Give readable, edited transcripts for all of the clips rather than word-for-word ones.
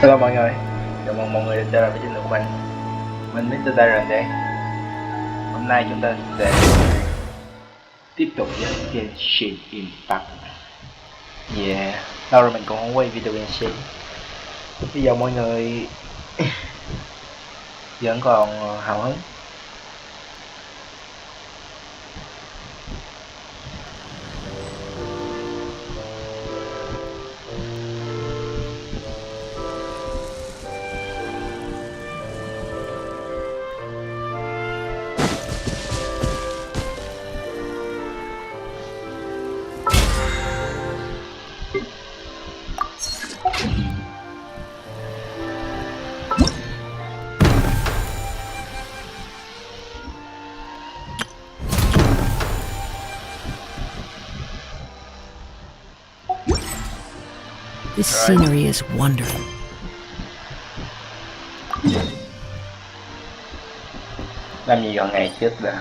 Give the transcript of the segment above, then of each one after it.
Hello mọi người, chào mừng mọi người đã trở lại với channel của mình. Mình Mr. Darren đây. Hôm nay chúng ta sẽ tiếp tục với Genshin Impact. Yeah, lâu rồi mình cũng không quay video Genshin. Bây giờ mọi người vẫn còn hào hứng. This scenery is wonderful. Làm gì vào ngày trước đã.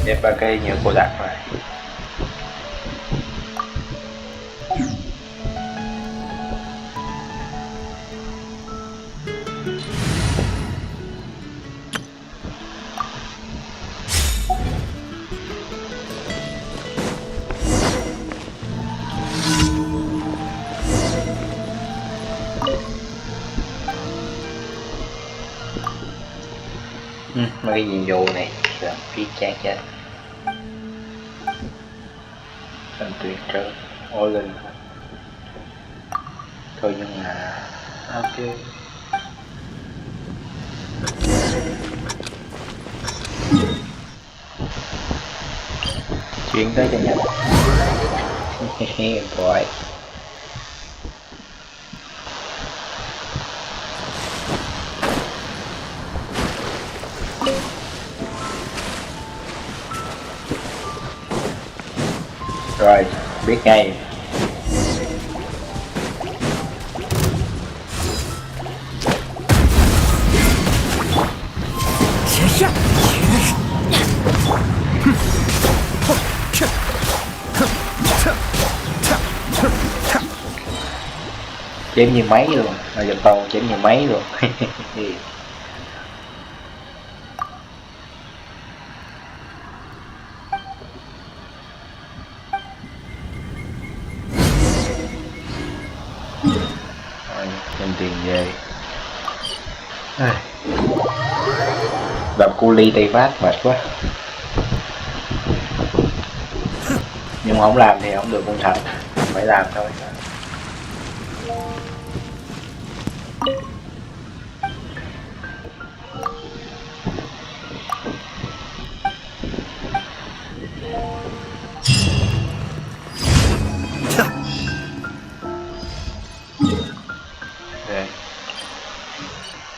Đẹp ba cây nhiều cô đặt rồi. Mà cái nhiệm vụ này là phí chát chết. Thành tuyệt trơn all in thôi, nhưng mà ok. Chuyển tới cho nhanh. Boy. Rồi, biết ngay. Chém như máy luôn, là dòng tàu chém như máy luôn. Đem tiền về. Làm cu ly tay phát mệt quá, nhưng mà không làm thì không được con thật, phải làm thôi.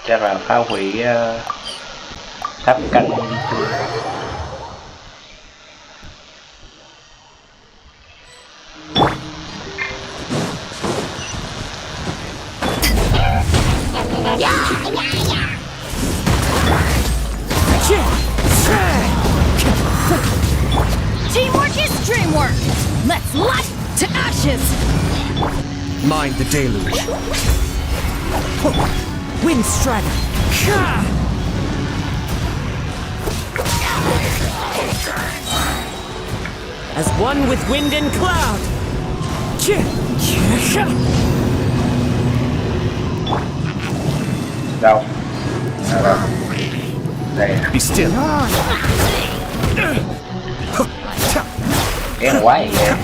Chắc là phá hủy tháp canh đi chung. Teamwork is dreamwork. Let's light to ashes. Mind the deluge. Wind Strider. As one with wind and cloud. Đâu? Đâu? Đây. Be still. Cái này quá vậy em.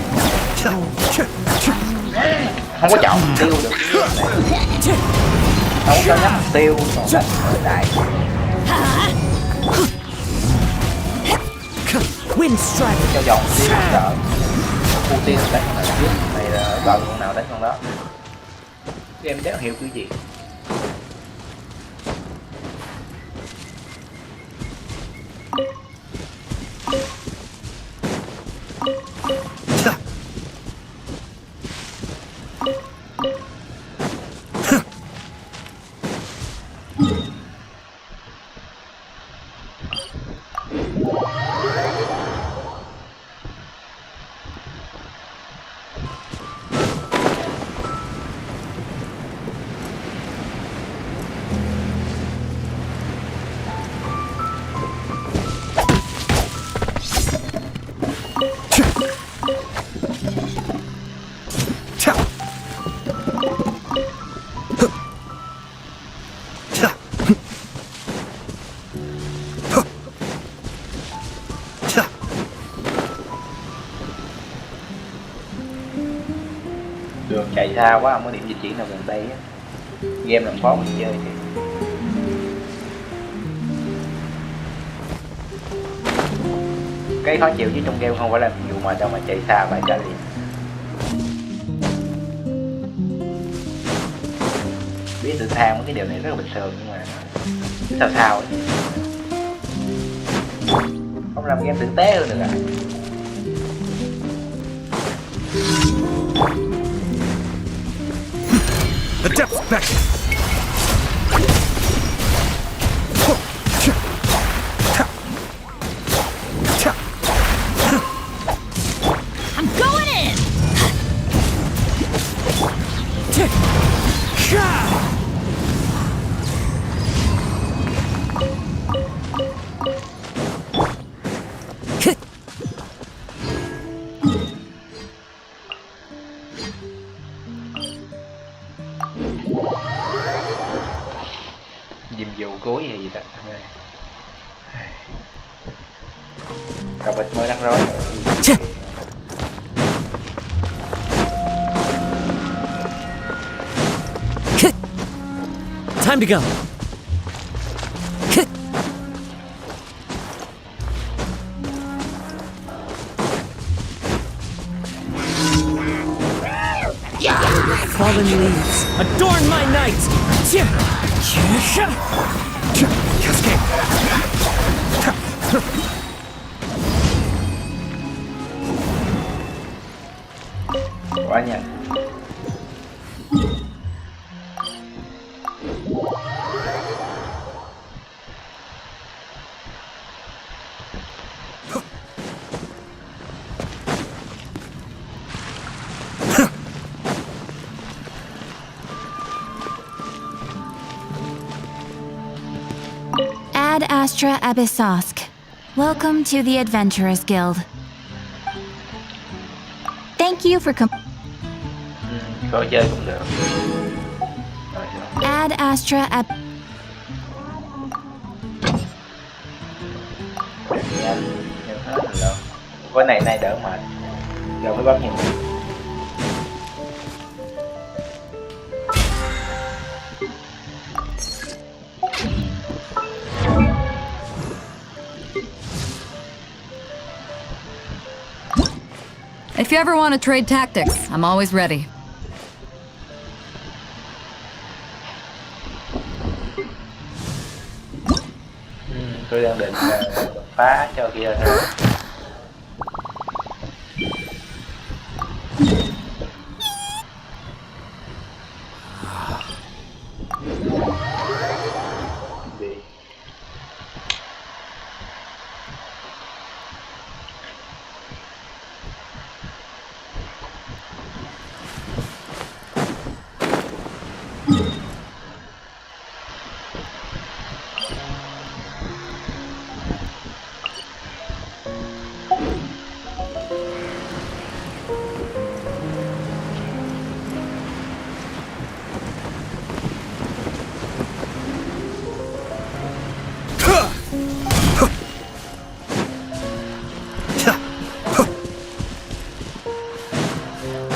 Không có chọn tiêu được. Không có nhắm tiêu còn đánh đại. Wind Strider. Cho dòng tiêu sợ. Ưu tiên đánh con nào trước. Này là ở gần con nào đánh con đó. Em đéo hiểu cái gì. Đường chạy xa quá, không có điểm di chuyển nào gần đây á. Game làm khó mình chơi thì cái khó chịu chứ trong game không phải là vụ mà đâu mà chạy xa phải trả liền. Biết tự than mấy cái điều này rất là bình thường nhưng mà sao sao ấy. Không làm game tử tế hơn được à. The depths beckon. I'm going in! Nhiệm vụ cuối hay gì đó. Cà vịt mới đăng rối. Time to go. Fallen leaves, adorn my night. Cascade. Quá nhanh. Ad Astra Abyssosk. Welcome to the Adventurers Guild. Thank you for Có chơi cũng được. Ad Astra Nhanh hết rồi. Cái này đỡ mệt. Giờ mới bấm nhiều. If you ever want to trade tactics, I'm always ready. Tôi đang định phá cho kia thôi.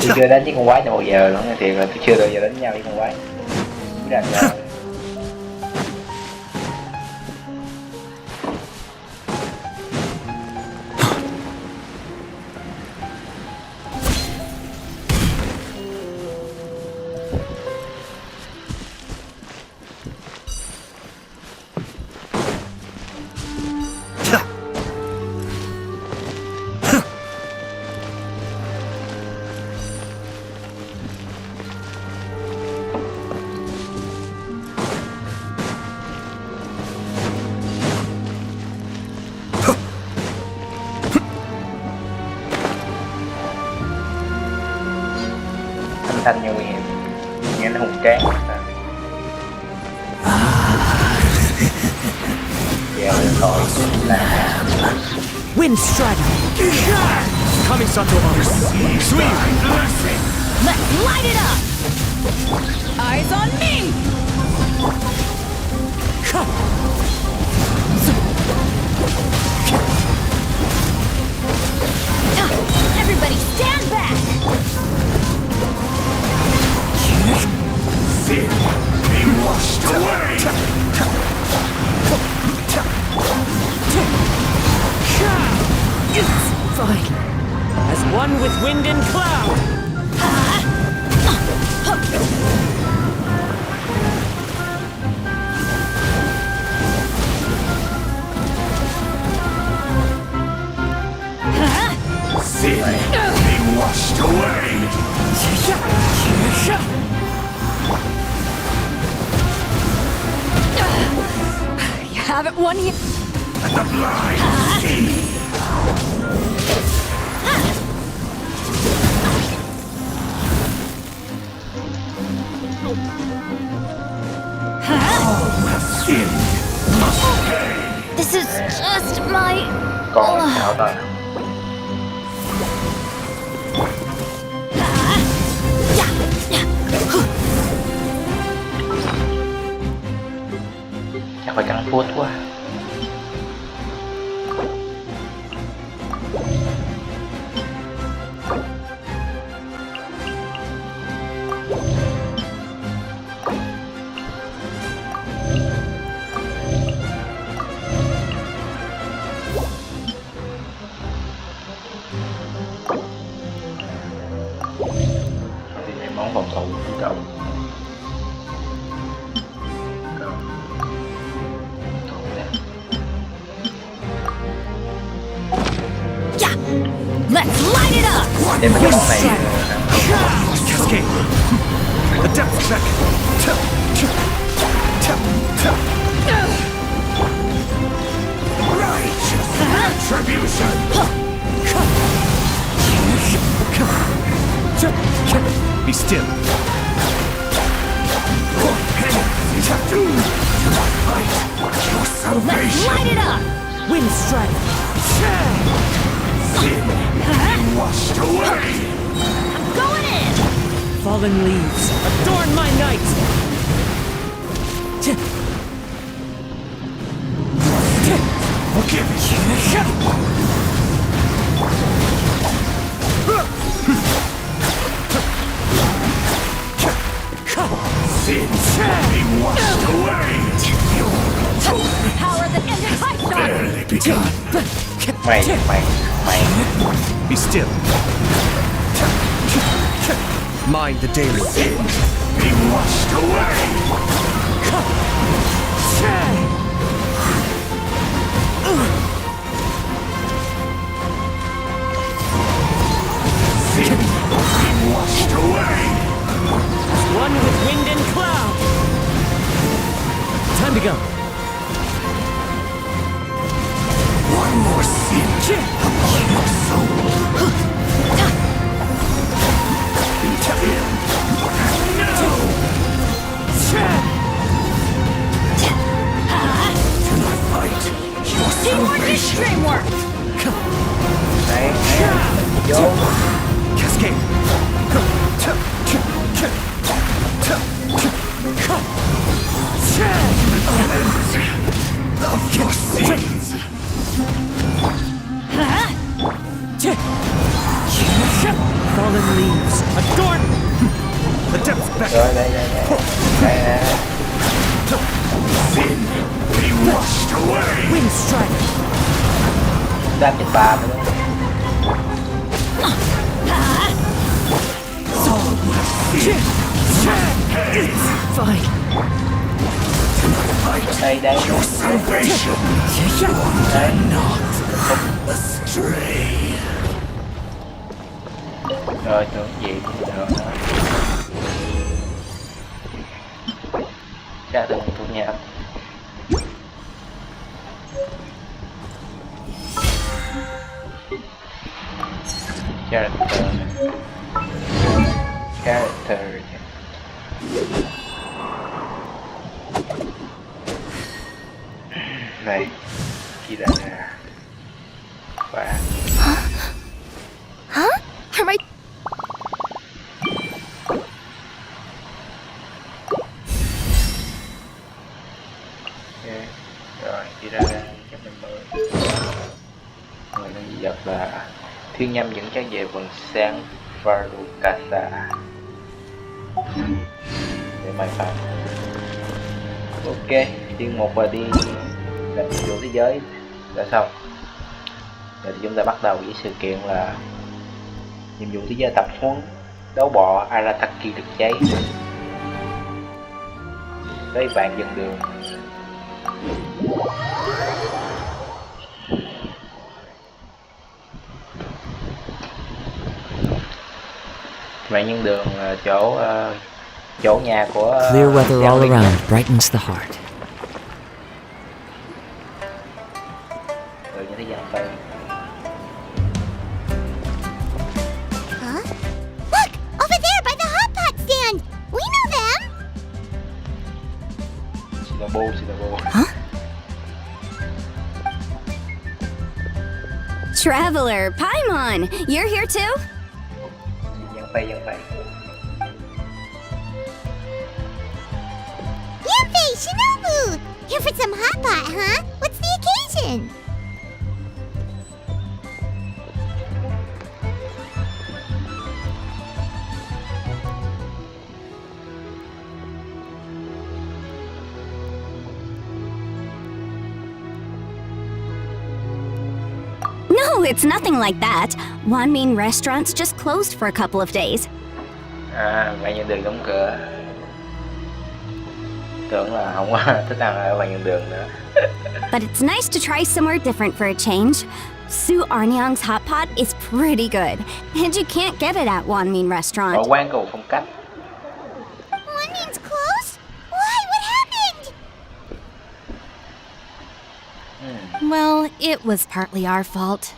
Tôi chưa đánh với con quái này bao giờ luôn, thiệt là tôi chưa bao giờ đánh nhau với con quái. Đánh nhau. thanh như nguy hiểm, nghe nó hùng tráng. Dèo lên khỏi là Wind strider. Coming Sato. Sweet blessing. Let's light it up! Eyes on me! Everybody stand back! Sin be washed away. Fine. As one with wind and cloud. Sin be washed away. You haven't won yet. And the blind see. Sin must pay. This is just my... con chảo rồi. Chắc phải cắn phốt quá. Thì mấy món phòng thủ của cậu. Yeah! Let's light it up! Đem cái món này Cascade. The depths back. Righteous retribution. Be still. Your Let's salvation. light it up! Wind strike. Sin be washed away. Going in! Fallen leaves, adorn my night! Forgive Sin be washed away! Power that ended my shot! Barely begun. mày Be still. Mind the daily. Sin be washed away! Sin be washed away! One with wind and cloud! Time to go. One more sin upon your soul. Teamwork is dreamwork! đấy vô Cascade. Of your sins. Fallen leaves adorn the depths back. rồi đây Sin be washed away. Wind strike. ra chết bà nữa. Fine. đây Your salvation. đấy Astray. rồi tưởng gì cũng được đó. Ra từng thu nhập ra được character. Này, chỉ là và Huh? Are my... ok, rồi đi ra cho mình mới. Người đang giật là thiên nhâm dẫn chắc về vầng sáng Farukasa để mai phạt. Ok, chương 1 và đi làm nhiệm vụ thế giới đã xong. Rồi thì chúng ta bắt đầu với sự kiện là nhiệm vụ thế giới tập huấn đấu bọ Arataki được cháy. Tới vạn dân đường. Vạn nhân đường là chỗ nhà của Clear weather Giang all Linh. around brightens the heart. Rồi như thế Giang Tây. Huh? Look! Over there by the hot pot stand! We know them! Sinabo. Traveler, Paimon, you're here too? Giang Tây. Yanfei, Shinobu! Here for some hot pot, huh? What's the occasion? No, it's nothing like that. Wanmin restaurants just closed for a couple of days. À, vạn nhân đường đóng cửa. Tưởng là không có thích ăn ở vạn nhân đường nữa. But it's nice to try somewhere different for a change. Su Arnyang's hot pot is pretty good, and you can't get it at Wanmin Ở restaurant. quán cầu phong cách. Wanmin's closed? Why? What happened? Well, it was partly our fault.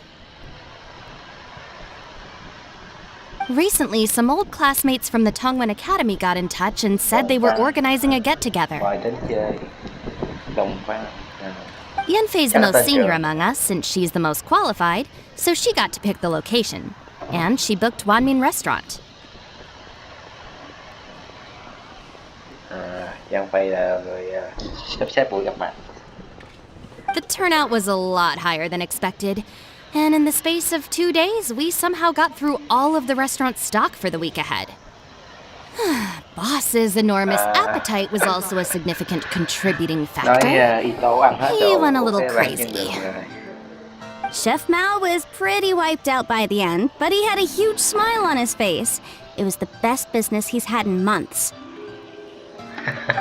Recently, some old classmates from the Tongwen Academy got in touch and said they were organizing a get-together. Mời đến chơi đồng văn. Yanfei's the most senior among us since she's the most qualified, so she got to pick the location. And she booked Wanmin Restaurant. Giang Phay là người sắp xếp buổi gặp mặt. The turnout was a lot higher than expected, and in the space of 2 days, we somehow got through all of the restaurant's stock for the week ahead. Boss's enormous appetite was also a significant contributing factor. Nói Itto ăn hết He đồ went a của little cái vạn nhân crazy. đường rồi. Chef Mao was pretty wiped out by the end, but he had a huge smile on his face. It was the best business he's had in months.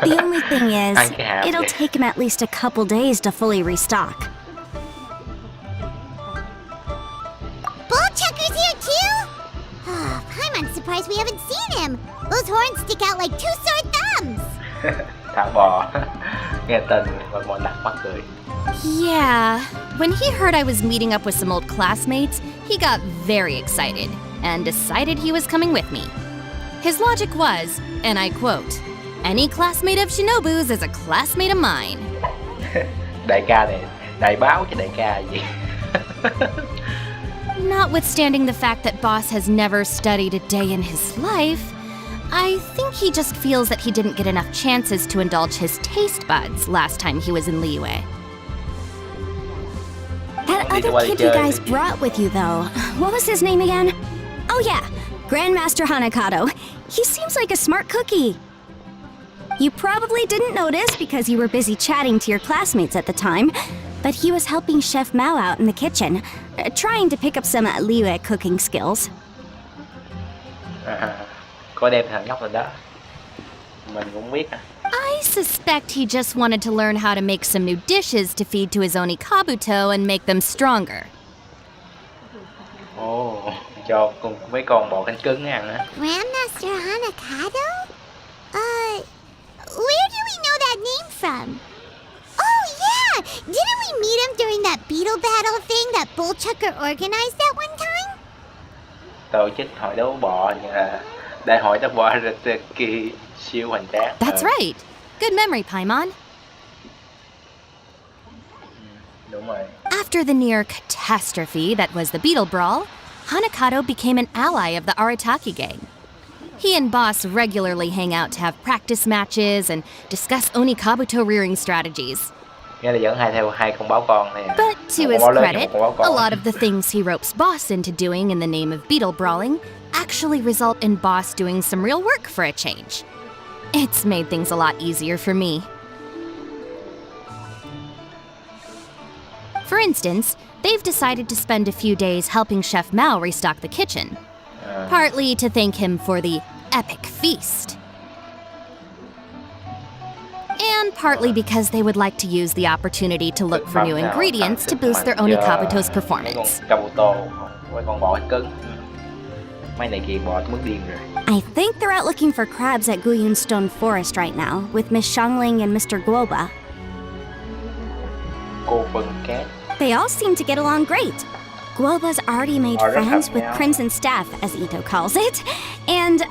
The only thing is, Ăn cái hào it'll kìa. take him at least a couple days to fully restock. Bull Chucker's here too? I'm surprised we haven't seen him. Those horns stick out like two sore thumbs. Thả bò. Nghe tên còn mòn đặt mắc cười. Yeah, when he heard I was meeting up with some old classmates, he got very excited and decided he was coming with me. His logic was, and I quote, "Any classmate of Shinobu's is a classmate of mine." Đại ca này, đại báo cho đại ca gì? Notwithstanding the fact that Boss has never studied a day in his life, I think he just feels that he didn't get enough chances to indulge his taste buds last time he was in Liyue. That other kid you guys brought with you, though, what was his name again? Oh yeah, Grandmaster Hanakato. He seems like a smart cookie. You probably didn't notice because you were busy chatting to your classmates at the time, but he was helping Chef Mao out in the kitchen, trying to pick up some Liyue cooking skills. Có đem thằng nhóc rồi đó. Mình cũng biết à. I suspect he just wanted to learn how to make some new dishes to feed to his Onikabuto and make them stronger. Ồ, cho cùng mấy con bò cánh cứng ăn á. Grandmaster Hanakato? Where do we know that name from? Oh yeah! Didn't we meet him during that beetle battle thing that Bull Chucker organized that one time? Tổ chức hội đấu bò như là Đại hội tập võ Arataki siêu hoành tráng. That's right. Good memory, Paimon. Đúng rồi. After the near catastrophe that was the Beetle Brawl, Hanakato became an ally of the Arataki gang. He and Boss regularly hang out to have practice matches and discuss Onikabuto rearing strategies. Nghĩa là vẫn theo hai con báo con này. But to Một his con báo lớn và credit, một con báo a con. lot of the things he ropes Boss into doing in the name of beetle brawling actually result in Boss doing some real work for a change. It's made things a lot easier for me. For instance, they've decided to spend a few days helping Chef Mao restock the kitchen. Partly to thank him for the epic feast. And partly because they would like to use the opportunity to look for new ingredients to boost their Onikabuto's performance. Mấy con Kabuto, mấy con bò cứng. Mấy này kìa bò muốn điên rồi. I think they're out looking for crabs at Guyun Stone Forest right now, with Miss Shangling and Mr. Guoba. Cô Vân Cát. They all seem to get along great. Guoba's already made Rất friends hợp with nhau. Crimson Staff, as Itto calls it, and,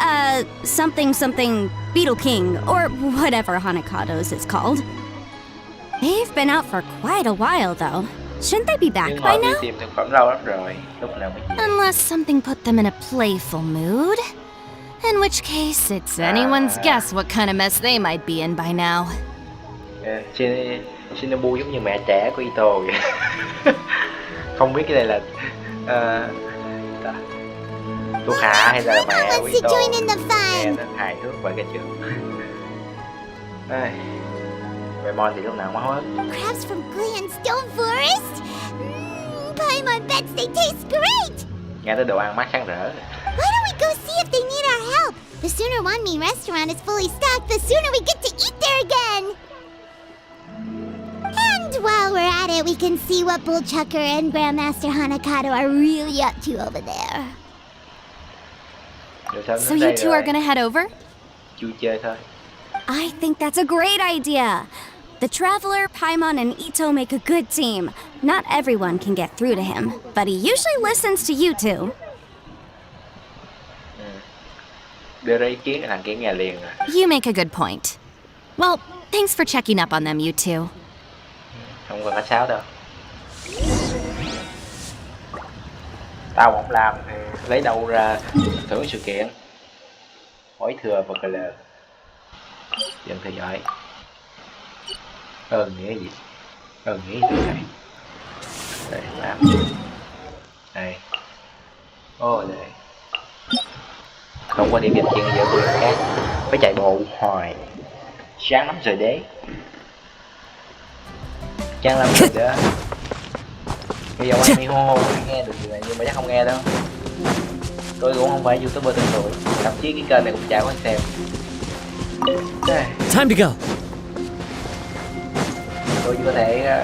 something Beetle King, or whatever Hanakado's is called. They've been out for quite a while, though. Shouldn't they be back Nhưng by họ đi now? tìm thực phẩm lâu lắm rồi. Lúc nào mới về. Unless something put them in a playful mood. In which case, it's anyone's guess what kind of mess they might be in by now. Shinobu giống như mẹ trẻ của Itto vậy. Không biết cái này là Thu Hạ hay là mẹ của Itto. Nghe nó hài hước vậy cái trường. Paimon thì lúc nào cũng hối. Crabs from Guyun Stone Forest? Paimon bets they taste great! Nghe tới đồ ăn mắt sáng rỡ. Why don't we go see if they need our help? The sooner One Me restaurant is fully stocked, the sooner we get to eat there again! And while we're at it, we can see what Bullchucker and Grandmaster Hanakato are really up to over there. So you two are gonna head over? Chui chơi thôi. I think that's a great idea. The Traveler, Paimon, and Itto make a good team. Not everyone can get through to him, but he usually listens to you two. Đưa ra ý kiến là thằng kia nghe liền rồi. You make a good point. Well, thanks for checking up on them, you two. Không cần khách sáo đâu. Tao không làm thì lấy đâu ra thưởng sự kiện. Hỏi thừa và cờ lờ. Dần theo dõi. Nghĩa gì? Nghĩa gì này? Đây làm. Đây. Đây. Không có điểm dịch chuyện giữa tôi khác. Phải chạy bộ hoài. Sáng lắm rồi đấy. Chán lắm rồi đó. Bây giờ anh đi hô nghe được gì này nhưng mà chắc không nghe đâu. Tôi cũng không phải YouTuber tên tuổi. Thậm chí cái kênh này cũng chả có xem. Time to go. Tôi chỉ có thể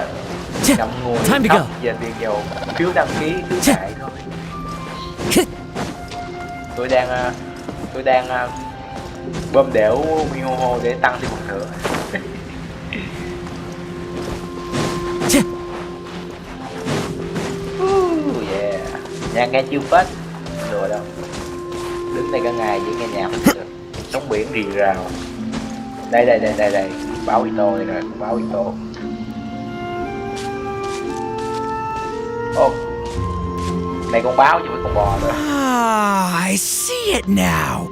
ngậm ngùi khóc về tiền dầu phiếu đăng ký cứ chạy thôi. Tôi đang bơm đẻo Mihoho để tăng thêm một thưởng. Yeah. Nhà nghe chiêu phết. Đùa đâu. Đứng đây cả ngày chỉ nghe nhạc được. Sóng biển rì rào. Đây. Báo Itto đây rồi, báo Itto. Này con báo chứ với con bò nữa. I see it now.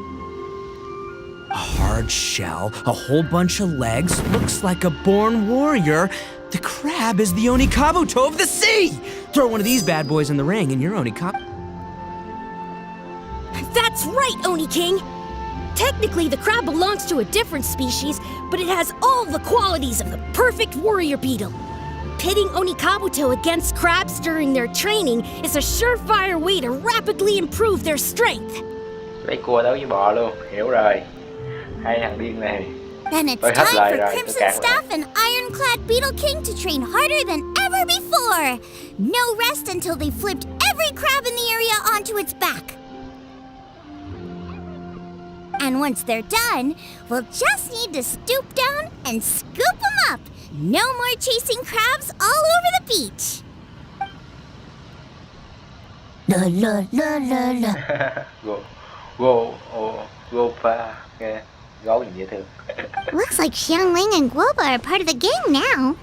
A hard shell, a whole bunch of legs, looks like a born warrior. The crab is the Onikabuto of the sea! Throw one of these bad boys in the ring and you're Onikabuto. That's right, Oni King! Technically, the crab belongs to a different species, but it has all the qualities of the perfect warrior beetle. Pitting Onikabuto against crabs during their training is a surefire way to rapidly improve their strength. Lấy cua đấu với bò luôn, hiểu rồi. Hai thằng điên này. Then it's Tôi hết time lời for rồi, Crimson tôi cạn Staff and Ironclad Beetle King to train harder than ever before. No rest until they flipped every crab in the area onto its back. And once they're done, we'll just need to stoop down and scoop them up. No more chasing crabs all over the beach. La la la la la. Gopa nghe gấu nhìn dễ thương. Looks like Xiangling and Guoba are part of the gang now.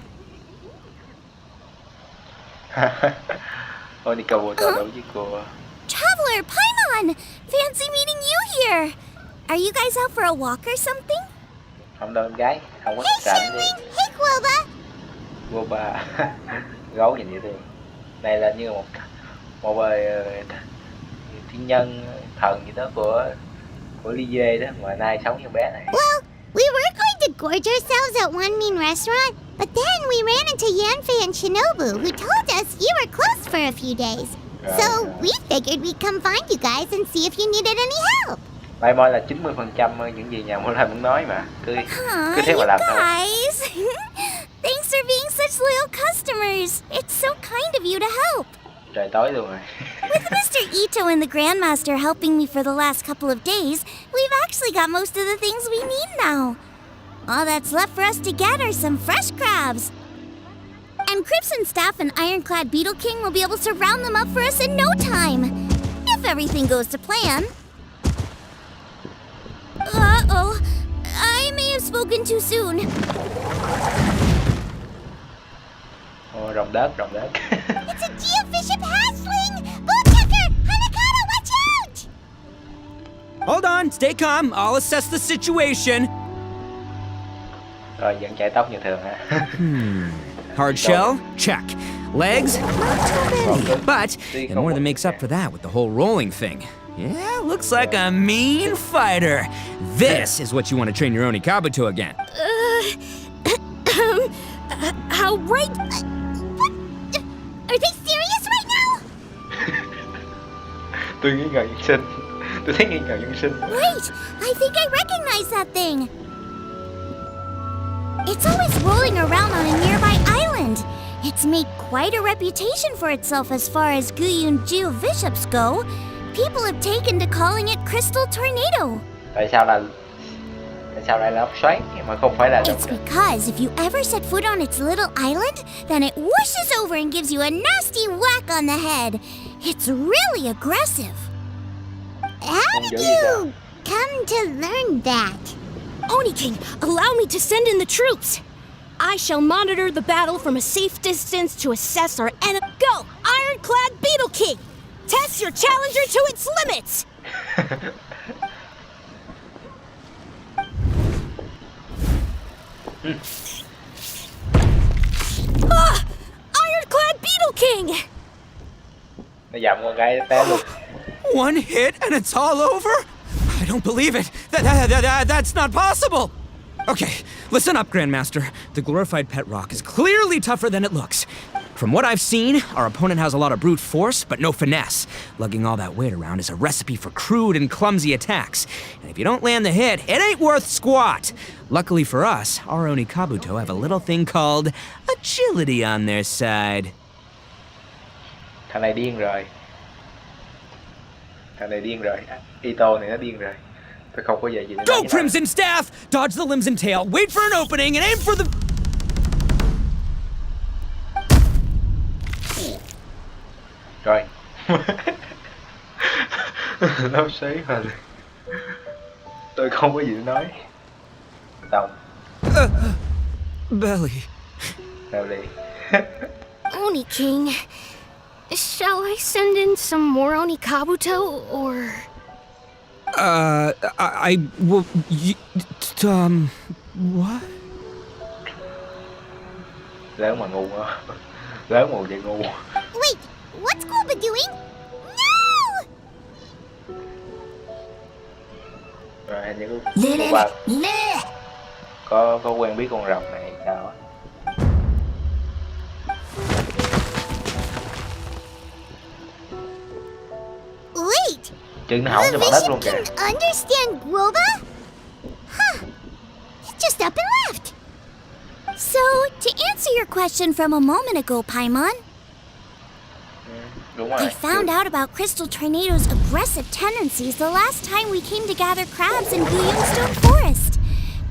Onikabuto đấu với cô. Traveler, Paimon! Fancy meeting you here! Are you guys out for a walk or something? Không đâu em gái, không có Hey rảnh đi. Xiangling! Hey Guoba! Gopa gấu nhìn dễ thương. Này là như một thiên nhân thần gì đó của Ly đó, mà nay sống như bé này. Well, we were going to gorge ourselves at one mean restaurant, but then we ran into Yanfei and Shinobu, who told us you were closed for a few days. So we figured we'd come find you guys and see if you needed any help. Paimon là 90% những gì nhà mua làm muốn nói mà. Cứ thế mà you làm thôi. guys! Thanks for being such loyal customers. It's so kind of you to help. Trời tối luôn rồi. With Mr. Itto and the Grandmaster helping me for the last couple of days, we've actually got most of the things we need now. All that's left for us to get are some fresh crabs. And Crimson Staff and Ironclad Beetle King will be able to round them up for us in no time. If everything goes to plan. Uh-oh. I may have spoken too soon. Rồng đất. It's a geofiship hatchling! Bullchecker! Hanakata, watch out! Hold on, stay calm. I'll assess the situation. Rồi vẫn chạy tóc như thường ha. Hard shell? Check. Legs? Not too many. But it more than makes up for that with the whole rolling thing. Yeah, looks like a mean fighter. This is what you want to train your Onikabuto again. How right? What? Are they serious right now? Tôi nghi ngờ nhân sinh. Tôi thấy nghi ngờ nhân sinh. Wait, I think I recognize that thing. It's always rolling around on a nearby island. It's made quite a reputation for itself as far as Guyun geofiships go. People have taken to calling it Crystal Tornado. Tại sao lại là ốc xoáy mà không phải là It's rồng đất? because if you ever set foot on its little island, then it whooshes over and gives you a nasty whack on the head. It's really aggressive. How did you come to learn that? Oni King, allow me to send in the troops. I shall monitor the battle from a safe distance to assess our enemy. Go, Ironclad Beetle King! Test your challenger to its limits! Ironclad Beetle King! Nó dậm con gái té luôn. One hit and it's all over? I don't believe it. That's not possible. Okay, listen up, Grandmaster. The glorified pet rock is clearly tougher than it looks. From what I've seen, our opponent has a lot of brute force, but no finesse. Lugging all that weight around is a recipe for crude and clumsy attacks. And if you don't land the hit, it ain't worth squat. Luckily for us, our Onikabuto have a little thing called agility on their side. Thằng này điên rồi. Itto này nó điên rồi. Tôi không có gì để nói Go, với nó. Crimson Staff! Dodge the limbs and tail, wait for an opening, and aim for the... Rồi. Nó xoáy mà. Tôi không có gì để nói. Tông. Belly. Nào đi. Oni King, shall I send in some more Onikabuto, or... I will... What? Lớn mà ngu quá. Lớn mà vậy ngu. Wait, what's Guoba doing? No! Rồi hình như cô ba có quen biết con rồng này sao á. Wait, Chừng nó hỏng the cho mặt đất vision luôn kìa. can understand Guoba? Huh, he just up and left. So, to answer your question from a moment ago, Paimon, Đúng rồi. I found out about Crystal Tornado's aggressive tendencies the last time we came to gather crabs in Guyunstone Forest.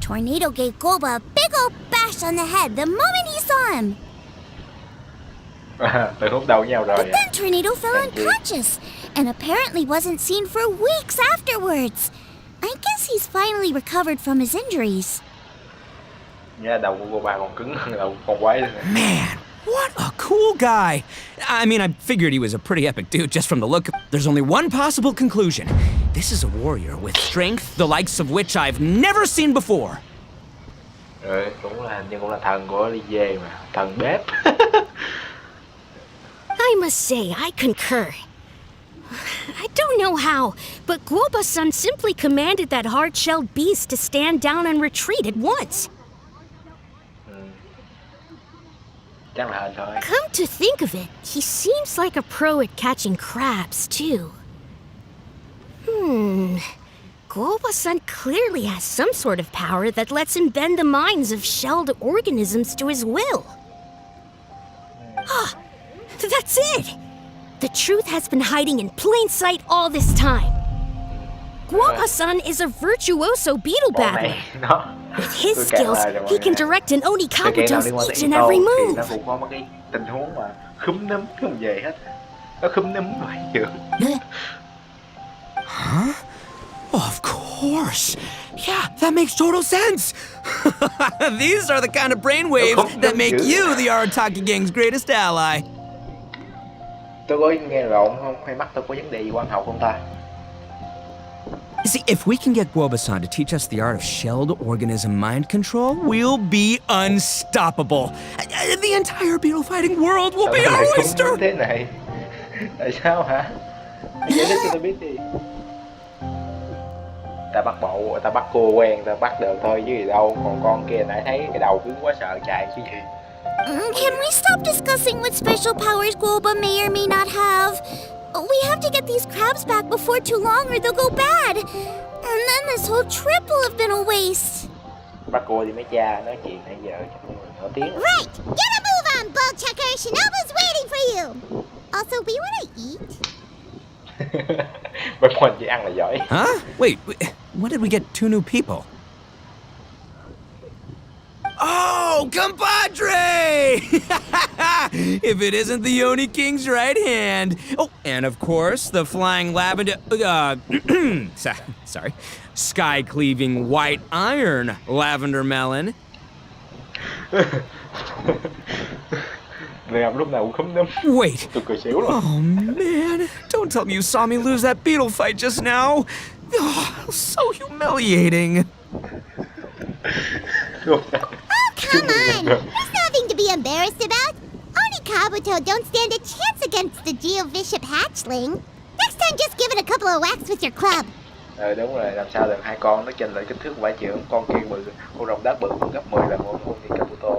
Tornado gave Golba a big old bash on the head the moment he saw him. Từ lúc đầu với nhau rồi. But then Tornado fell unconscious, and apparently wasn't seen for weeks afterwards. I guess he's finally recovered from his injuries. Nha, đầu của cô ba còn cứng hơn đầu con quái nữa. Man, what a cool guy. I mean, I figured he was a pretty epic dude just from the look. There's only one possible conclusion. This is a warrior with strength the likes of which I've never seen before. Rồi, cũng là thần của Lizzie mà, thần bếp. I must say, I concur. I don't know how, but Guoba-san simply commanded that hard-shelled beast to stand down and retreat at once. Chắc là hên thôi. Come to think of it, he seems like a pro at catching crabs, too. Guoba-san clearly has some sort of power that lets him bend the minds of shelled organisms to his will. Ah, that's it! The truth has been hiding in plain sight all this time. Guoba-san is a virtuoso beetle Con battler. này nó With his tôi kể skills, lại cho mọi he người can nghe. direct an Oni Sự kiện nào Kabuto's liên quan tới each and Itto every thì move. nó cũng có một cái tình huống mà khúm núm không về hết. Nó khúm núm rồi chưa? Huh? Of course. Yeah, that makes total sense. These are the kind of brainwaves that make you the Arataki gang's greatest ally. Tôi có nghe lộn không? Hay mắt tôi có vấn đề gì quan học không ta? You see, if we can get Guoba-san to teach us the art of shelled organism mind control, we'll be unstoppable. The entire beetle fighting world will be our oyster. Thế này. Tại sao hả? Anh giải thích cho tôi biết đi. Ta bắt cô quen, ta bắt được thôi chứ gì đâu. Còn con kia nãy thấy cái đầu cứng quá sợ chạy chứ gì. Can we stop discussing what special powers Guoba may or may not have? We have to get these crabs back before too long or they'll go bad. And then this whole trip will have been a waste. Bắt cô đi mấy cha nói chuyện nãy giờ cho mọi người nổi tiếng. Right! Get a move on, Bullchucker! Shinobu's waiting for you! Also, we want to eat. Mấy con chỉ ăn là giỏi. Huh? Wait, when did we get two new people? Oh, compadre! If it isn't the Oni King's right hand. Oh, and of course, the flying lavender... sorry. Sky-cleaving white iron lavender melon. Lúc nào cũng khúm núm. Wait. Tôi cười xỉu luôn. Oh, man. Don't tell me you saw me lose that beetle fight just now. Oh, so humiliating. Oh, come on! There's nothing to be embarrassed about. Oni Kabuto don't stand a chance against the Geovishap hatchling. Next time, just give it a couple of whacks with your club. Đúng rồi, làm sao được hai con nó chênh lệch kích thước vải trưởng, con kia bự, con rồng đá bự gấp 10 lần con đi Kabuto.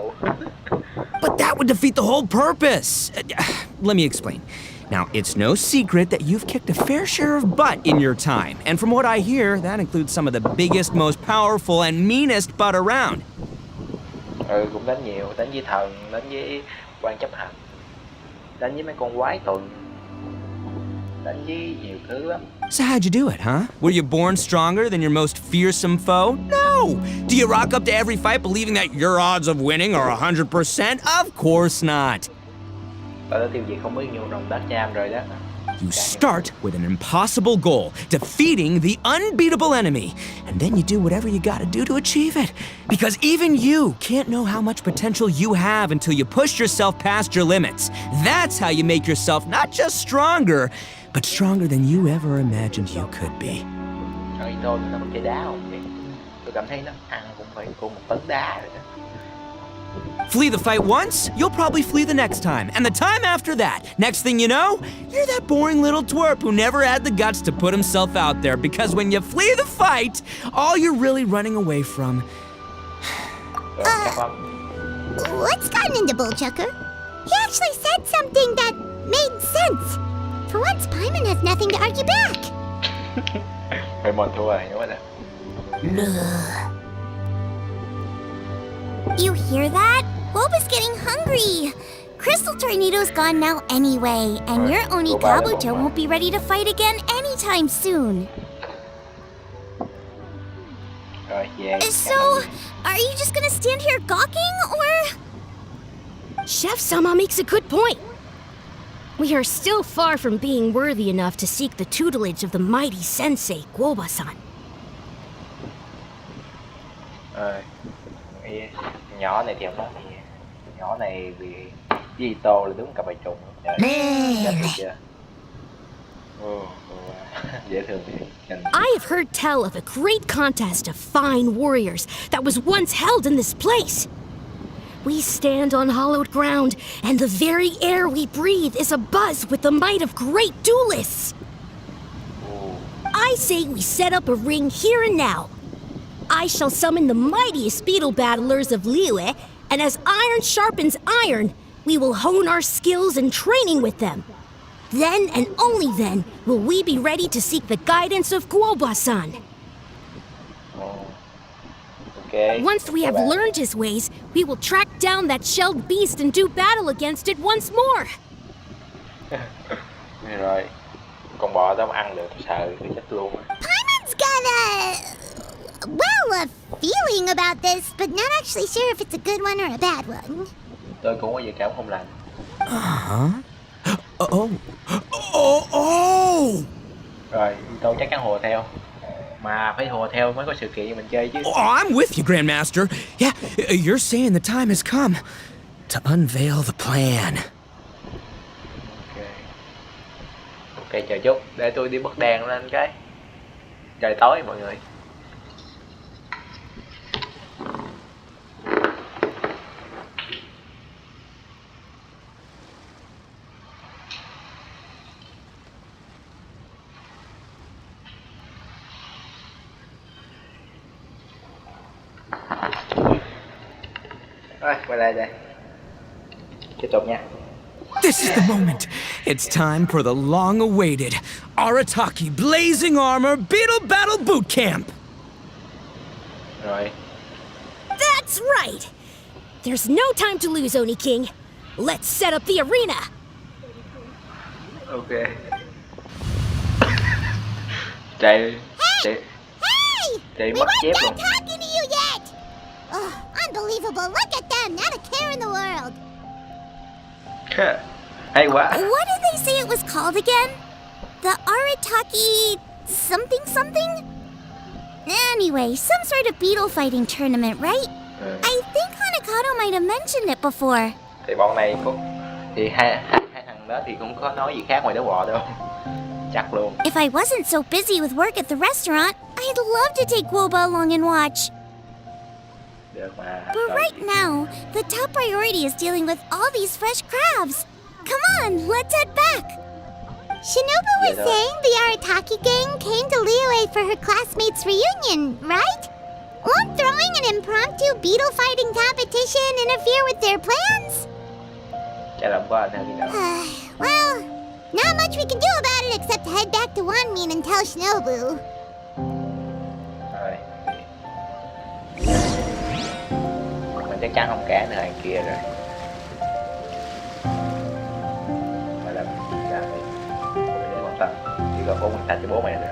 But that would defeat the whole purpose. Let me explain. Now, it's no secret that you've kicked a fair share of butt in your time. And from what I hear, that includes some of the biggest, most powerful, and meanest butt around. Cũng đánh nhiều, đánh với thần, đánh với quan chấp hành, đánh với mấy con quái tuần, đánh với nhiều thứ lắm. So how'd you do it, huh? Were you born stronger than your most fearsome foe? No! Do you rock up to every fight believing that your odds of winning are 100%? Of course not. Tao đã tiêu diệt không biết nhiêu rồng đất nham rồi đó. You start with an impossible goal, defeating the unbeatable enemy. And then you do whatever you gotta do to achieve it. Because even you can't know how much potential you have until you push yourself past your limits. That's how you make yourself not just stronger, but stronger than you ever imagined you could be. Rồi Itto nó có chơi đá không vậy? Tôi cảm thấy nó ăn cũng phải cùng 1 tấn đá rồi đó. Flee the fight once, you'll probably flee the next time. And the time after that. Next thing you know, you're that boring little twerp who never had the guts to put himself out there. Because when you flee the fight, all you're really running away from... What's gotten into Bullchucker? He actually said something that made sense. For once, Paimon has nothing to argue back. Paimon thua rồi, đúng rồi. You hear that? Boba's getting hungry. Crystal Tornado's gone now anyway, and your Oni Kabuto won't be ready to fight again anytime soon. Rồi, về. So, are you just gonna stand here gawking, or...? Chef Sama makes a good point. We are still far from being worthy enough to seek the tutelage of the mighty sensei, Guoba-san. Nhỏ này thì không nói gì. Nhỏ này vì Itto là đúng cặp bài trùng. Chết được chưa? Dễ thương thì I have heard tell of a great contest of fine warriors that was once held in this place. We stand on hallowed ground, and the very air we breathe is abuzz with the might of great duelists. I say we set up a ring here and now. I shall summon the mightiest beetle battlers of Liyue, and as iron sharpens iron, we will hone our skills and training with them. Then and only then will we be ready to seek the guidance of Guoba-san. Okay. Once we have learned his ways, we will track down that shelled beast and do battle against it once more. Rồi, con bò tao ăn được, sợ cái chết luôn. Paimon's got a feeling about this, but not actually sure if it's a good one or a bad one. Tôi cũng có dự cảm không lành. Rồi, tôi chắc chắn hùa theo. Mà phải hùa theo mới có sự kiện mình chơi chứ. Oh, I'm with you, Grandmaster. Yeah, you're saying the time has come to unveil the plan. Ok, chờ chút, để tôi đi bật đèn lên cái. Trời tối mọi người. Rồi, quay lại đây. Tiếp tục nha. This is the moment. It's time for the long-awaited Arataki Blazing Armor Beetle Battle Boot Camp. Rồi. That's right! There's no time to lose, Oni King. Let's set up the arena! Ok. Chạy. Hey! Chạy We mất weren't chép done luôn. talking to you yet! Oh, unbelievable. Look at them. Not a care in the world. Hay quá. What did they say it was called again? The Arataki something? Anyway, some sort of beetle fighting tournament, right? I think Hanakato might have mentioned it before. Thì bọn này cũng thì hai thằng đó thì cũng có nói gì khác ngoài đấu bò đâu. Chắc luôn. If I wasn't so busy with work at the restaurant, I'd love to take Guoba along and watch. Được mà. But right now, the top priority is dealing with all these fresh crabs. Come on, let's head back. Shinobu was saying the Arataki gang came to Liyue for her classmates' reunion, right? Won't throwing an impromptu beetle fighting competition interfere with their plans? Chả làm có ảnh hưởng gì đâu. Well, not much we can do about it except head back to Wanmin and tell Shinobu. Rồi. Mình chắc chắn không cản được thằng kia rồi. Mà làm đi. Mình để quan tâm. Chỉ có 4 nguyên thạch cho bố mẹ được.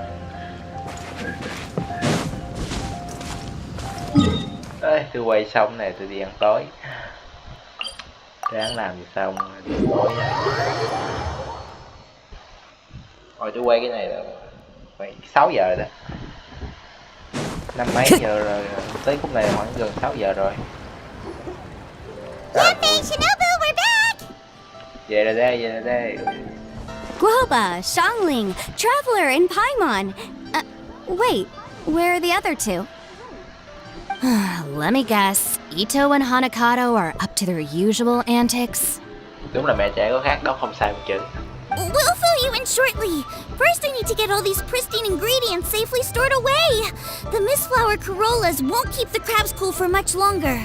Ê, tôi quay xong này tôi đi ăn tối. Ráng làm gì xong đi ăn tối rồi. Hồi tôi quay cái này là phải 6 giờ rồi đó. Năm mấy giờ rồi, tới khúc này khoảng gần 6 giờ rồi. Yanfei, Shinobu, we're back! Về rồi đây. Guoba, Xiangling, Traveler, and Paimon. Wait, where are the other two? Let me guess, Itto and Hanakato are up to their usual antics. Đúng là mẹ trẻ có khác đó, không sai một chữ. We'll fill you in shortly. First, I need to get all these pristine ingredients safely stored away. The mistflower corollas won't keep the crabs cool for much longer.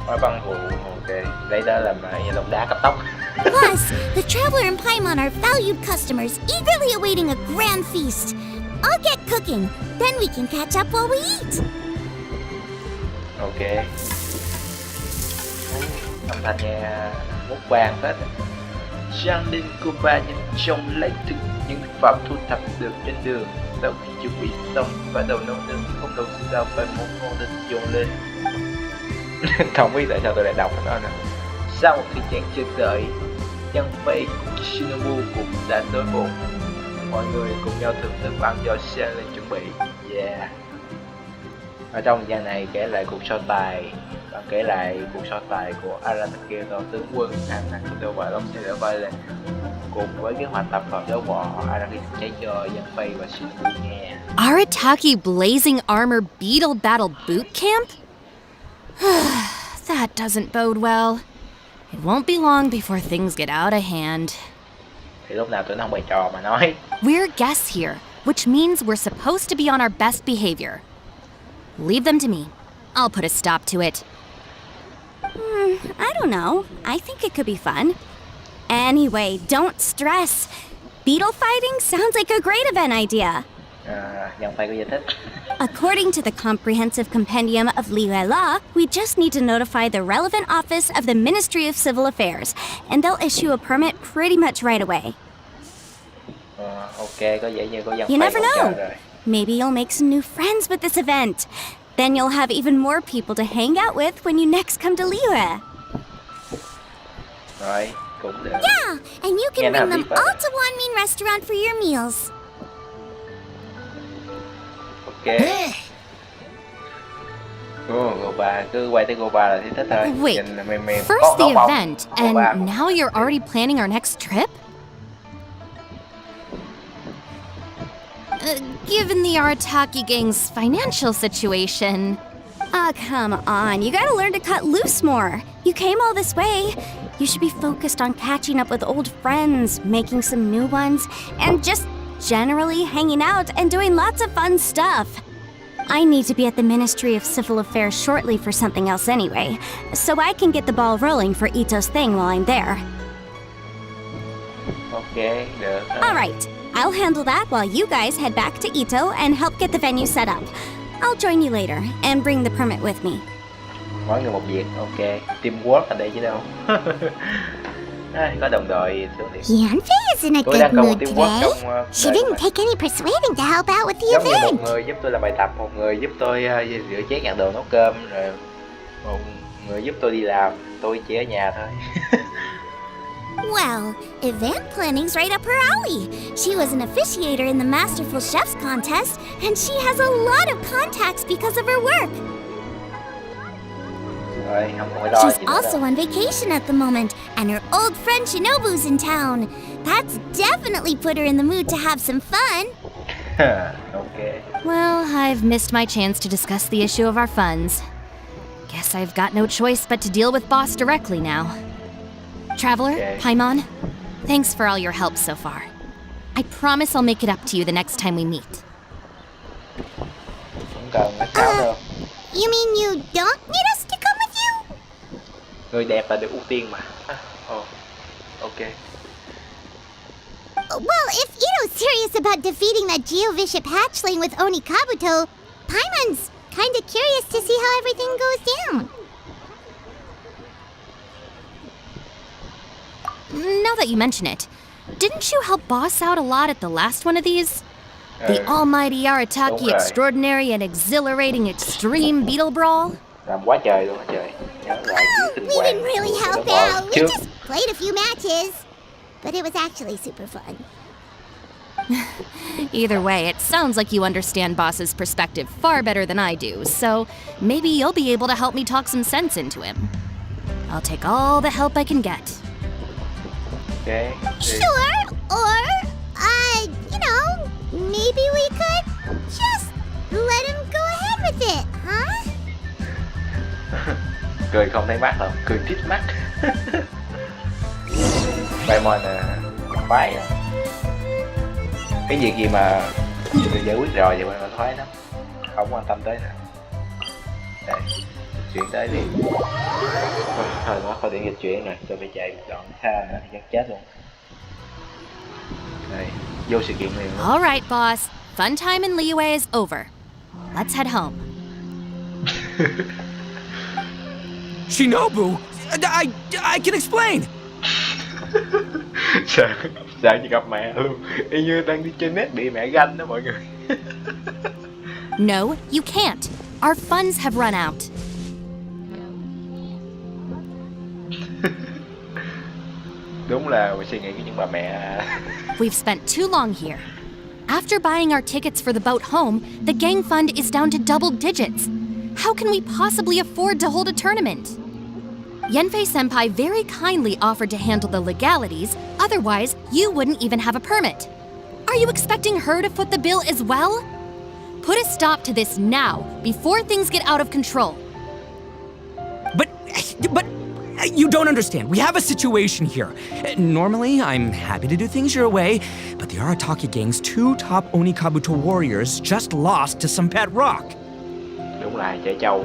Hoa băng vụ, ok. Lấy đó làm nhà lồng đá cấp tốc. Plus, the Traveler and Paimon are valued customers, eagerly awaiting a grand feast. I'll get cooking, then we can catch up while we eat. Ok. Âm thanh nghe mút vàng hết. Giang Linh Cuba nhanh chóng lấy thực những phẩm thu thập được trên đường. Sau khi chuẩn bị xong, bắt đầu nấu nướng, không đầu sao phải một ngô đinh dồn lên. Không biết tại sao tôi lại đọc nó nữa. Sau một thời gian chờ đợi, Nhân Phi cùng Shinobu cũng đã tới bụng. Mọi người cùng nhau thưởng thức ăn do Sen lên chuẩn bị. Yeah. Ở trong gian này kể lại cuộc so tài và kể lại cuộc so tài của Aratake do tướng quân Hanakoto và Long sẽ vai lên cùng với kế hoạch tập hợp đấu bỏ Aratake cháy cho Nhân Phi và Shinobu nghe. Arataki Blazing Armor Beetle Battle Boot Camp? That doesn't bode well. It won't be long before things get out of hand. Thì lúc nào tụi nó không bày trò mà nói. We're guests here, which means we're supposed to be on our best behavior. Leave them to me. I'll put a stop to it. I don't know. I think it could be fun. Anyway, don't stress. Beetle fighting sounds like a great event idea. Nhân Phi có giải thích. According to the Comprehensive Compendium of Legal Law, we just need to notify the relevant office of the Ministry of Civil Affairs, and they'll issue a permit pretty much right away. Ok, có vẻ như có Nhân Phi You never hỗ trợ know. rồi. Maybe you'll make some new friends with this event. Then you'll have even more people to hang out with when you next come to Liyue. Rồi, cũng được. Yeah, and you Nghe can nào bring them biết vậy? all to Wanmin Restaurant for your meals. Ok. Goba, cứ quay tới Goba là thì thích thôi. Wait, Nhìn mềm mềm. first the Có bông. event, Goba. and now you're already planning our next trip? Given the Arataki gang's financial situation... Come on. You gotta learn to cut loose more. You came all this way. You should be focused on catching up with old friends, making some new ones, and just generally hanging out and doing lots of fun stuff. I need to be at the Ministry of Civil Affairs shortly for something else anyway, so I can get the ball rolling for Itto's thing while I'm there. Ok, được. Alright, I'll handle that while you guys head back to Itto and help get the venue set up. I'll join you later and bring the permit with me. Mỗi người một việc, ok. Teamwork ở đây chứ đâu. Có đồng đội sướng thiệt. Yanfei is in a Tôi đang good cần một mood teamwork today. trong She đời của didn't mình. take any persuading to help out with the Giống như event. một người giúp tôi làm bài tập, một người giúp tôi rửa chén gạt đồ nấu cơm, rồi một người giúp tôi đi làm, tôi chỉ ở nhà thôi. Well, event planning's right up her alley. She was an officiator in the Masterful Chefs contest, and she has a lot of contacts because of her work. Rồi, không phải lo She's gì nữa also đâu. on vacation at the moment, and her old friend Shinobu's in town. That's definitely put her in the mood to have some fun. Ok. Well, I've missed my chance to discuss the issue of our funds. Guess I've got no choice but to deal with Boss directly now. Traveler, Okay. Paimon, thanks for all your help so far. I promise I'll make it up to you the next time we meet. Không cần nói xáo đâu. You mean you don't need us to come with you? Người đẹp là được ưu tiên mà. Ok. Well, if Itto's serious about defeating that Geovishap hatchling with Oni Kabuto, Paimon's kinda curious to see how everything goes down. Now that you mention it, didn't you help Boss out a lot at the last one of these? The almighty Arataki đúng rồi. extraordinary and exhilarating extreme beetle brawl? Làm quá trời luôn hả trời. Nhớ lại Oh, tình we hoàng didn't really của help đồng đội out. We trước. just played a few matches. But it was actually super fun. Either way, it sounds like you understand Boss's perspective far better than I do, so maybe you'll be able to help me talk some sense into him. I'll take all the help I can get. Ok. Sure, or, you know, maybe we could just let him go ahead with it, huh? Cười không thấy mắt đâu, cười tít mắt. Paimon khoái à. Cái việc gì mà tôi giải quyết rồi thì Paimon khoái lắm, không quan tâm tới nữa. Đây, chuyển tới đi. Thôi nó khỏi điện dịch chuyển rồi, tôi phải chạy dọn xa nữa thì chắc chết luôn. Đây, vô sự kiện liền luôn. All right, boss. Fun time in Liyue is over. Let's head home. Shinobu, I can explain. Sợ như gặp mẹ luôn, y như đang đi chơi net bị mẹ ganh đó mọi người. No, you can't. Our funds have run out. Đúng là suy nghĩ của những bà mẹ. We've spent too long here. After buying our tickets for the boat home, the gang fund is down to double digits. How can we possibly afford to hold a tournament? Yenfei-senpai very kindly offered to handle the legalities, otherwise you wouldn't even have a permit. Are you expecting her to foot the bill as well? Put a stop to this now, before things get out of control. But you don't understand. We have a situation here. Normally, I'm happy to do things your way, but the Arataki gang's 2 top Onikabuto warriors just lost to some pet rock. Đúng là trẻ trâu.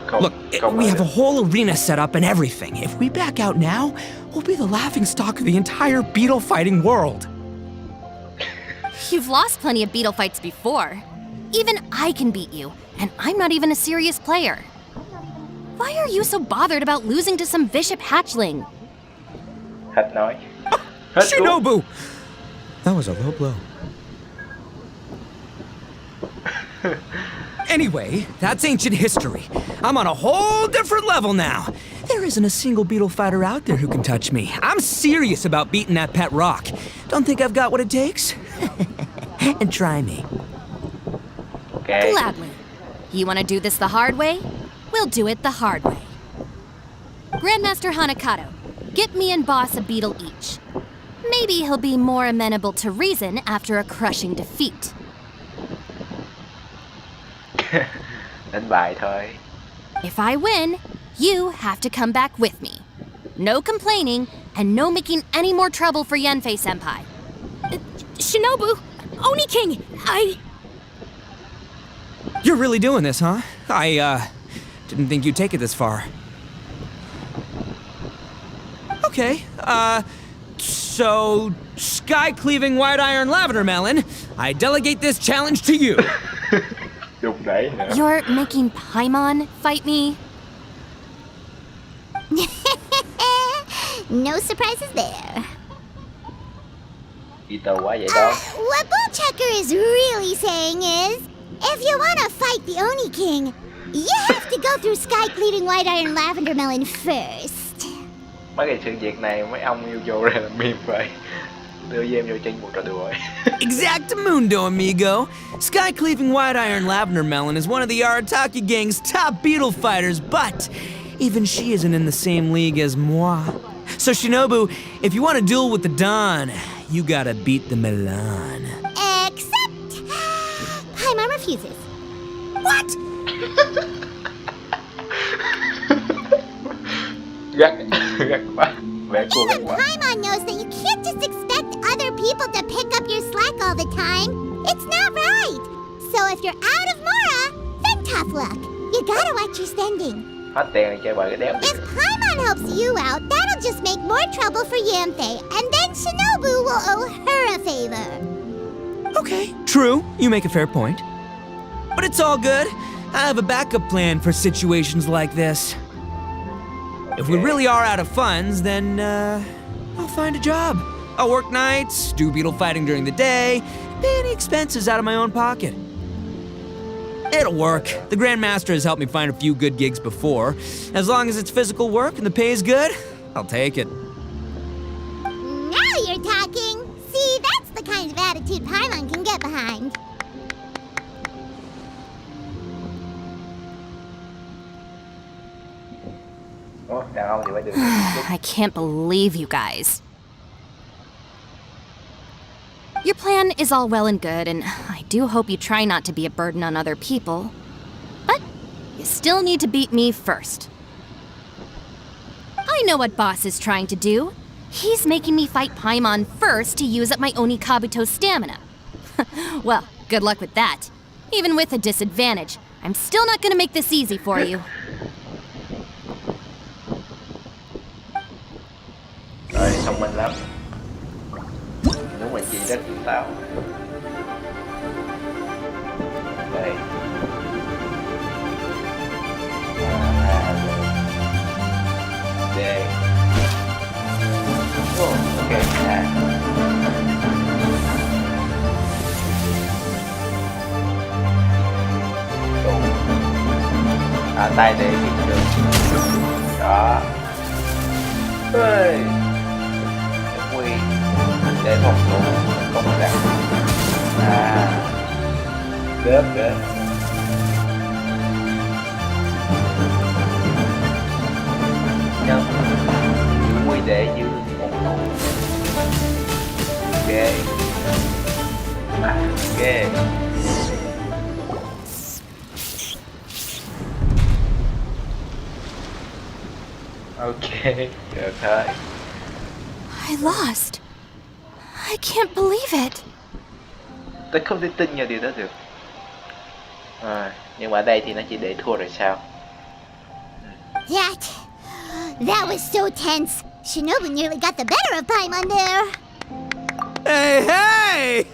Không, Look, không we nói have a được. whole arena set up and everything. If we back out now, we'll be the laughingstock of the entire beetle fighting world. You've lost plenty of beetle fights before. Even I can beat you, and I'm not even a serious player. Why are you so bothered about losing to some bishop hatchling? Hết nói. Hết cuốn. Shinobu! That was a low blow. Anyway, that's ancient history. I'm on a whole different level now. There isn't a single beetle fighter out there who can touch me. I'm serious about beating that pet rock. Don't think I've got what it takes? And try me. Ok. Gladly. You want to do this the hard way? We'll do it the hard way. Grandmaster Hanakato, get me and Boss a beetle each. Maybe he'll be more amenable to reason after a crushing defeat. Đánh bài thôi. If I win, you have to come back with me. No complaining, and no making any more trouble for Yenfei-senpai. Shinobu! Oni King! You're really doing this, huh? I didn't think you'd take it this far. Okay, so, sky-cleaving white iron lavender melon, I delegate this challenge to you. Đúng đấy nữa. You're making Paimon fight me? No surprises there. Itto quá vậy đó. What Bullchecker is really saying is, if you want to fight the Oni King, you have to go through Sky Cleaving White Iron Lavender Melon first. Mấy cái sự việc này mấy ông yêu vô ra làm meme vậy. Đưa game vô trên một trò đùa. Exactamundo, amigo. Sky-cleaving white iron lavender melon is one of the Arataki gang's top beetle fighters, but even she isn't in the same league as moi. So Shinobu, if you want to duel with the Don, you gotta beat the Milan. Except, Paimon refuses. What? Gắt, gắt quá. Vẻ cô gắt Even quá. Paimon knows that you can't just expect other people to pick up your slack all the time. It's not right. So if you're out of Mora, then tough luck. You gotta watch your spending. Hết tiền thì chơi bời cái đéo. If Paimon helps you out, that'll just make more trouble for Yamfe, and then Shinobu will owe her a favor. Okay, true. You make a fair point. But it's all good. I have a backup plan for situations like this. If we really are out of funds, then I'll find a job. I'll work nights, do beetle fighting during the day, pay any expenses out of my own pocket. It'll work. The Grandmaster has helped me find a few good gigs before. As long as it's physical work and the pay is good, I'll take it. Now you're talking. See, that's the kind of attitude Paimon can get behind. Ủa, đàn ông thì phải được. I can't believe you guys. Your plan is all well and good, and I do hope you try not to be a burden on other people. But you still need to beat me first. I know what Boss is trying to do. He's making me fight Paimon first to use up my Oni Kabuto stamina. Well, good luck with that. Even with a disadvantage, I'm still not gonna make this easy for you. Rồi, thông minh lắm. Đúng là chị rất tỉnh táo. Đây. D. Oh, ok. Tay để hiện trường. Đó. Ê. Gớp gớp. Nhân quy để giữ một thủ. Ok. Ok. Ok, được thôi. I lost. I can't believe it. Tôi không thể tin vào điều đó được. Nhưng mà ở đây thì nó chỉ để thua rồi sao? That was so tense. Shinobu nearly got the better of Paimon there. Hey, hey!